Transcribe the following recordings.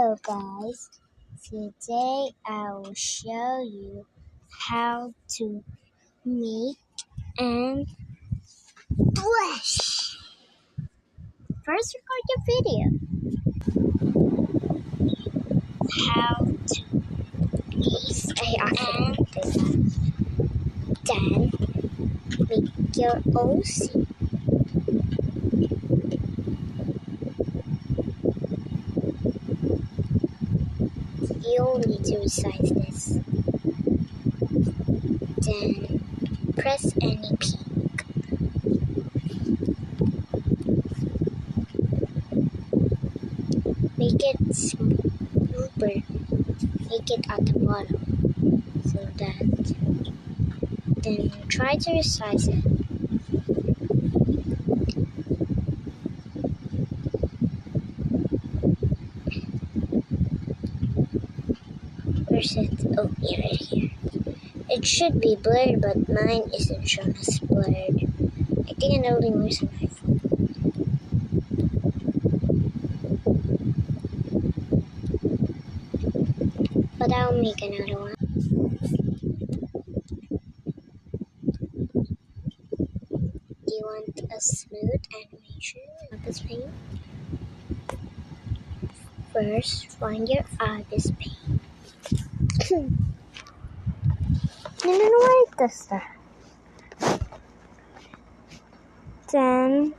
Hello guys, today I will show you how to make an blush. First record your video. How to use and then make your OC. You'll need to resize this. Then press any key. Make it smoother. Make it at the bottom so that then try to resize it. Where's it? Oh, yeah, right here. It should be blurred, but mine isn't shown as blurred. I think it only works on iPhone. But I'll make another one. Do you want a smooth animation of this paint? First, find your Abyss paint. And then wipe the stuff. Then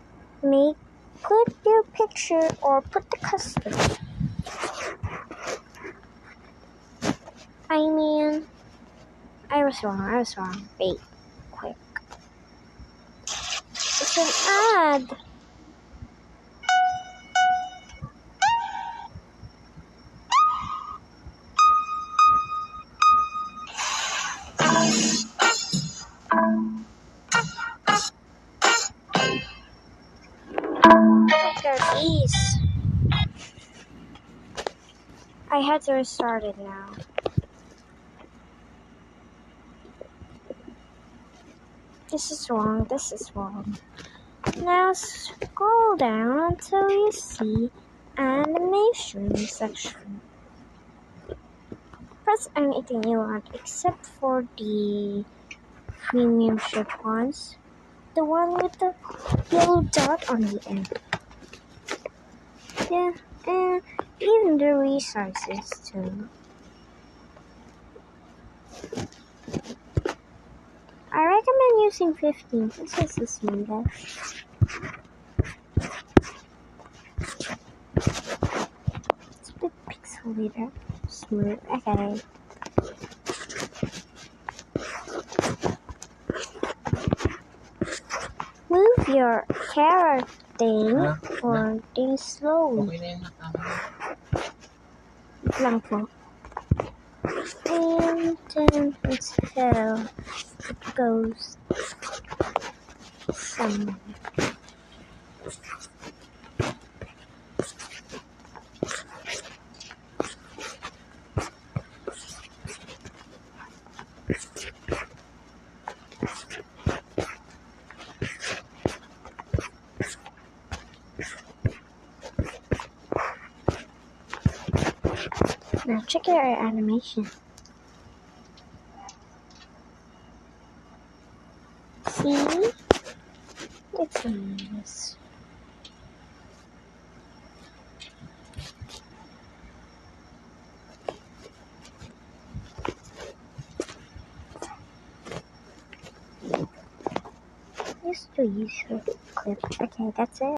put your picture or put the custom. I was wrong. Wait, quick. It's an ad. Look at these. I had to restart it now. This is wrong. Now scroll down until you see animation section. Press anything you want except for the premium shirt ones. The one with the yellow dot on the end. Yeah, and even the resizes too. I recommend using 15. This is the smoothest. It's a bit pixelated. Smooth. Okay. Move your camera or thing slowly. Lang po. And then until it goes somewhere. Now check out our animation. See? It's nice. Just to use your clip. Okay, that's it.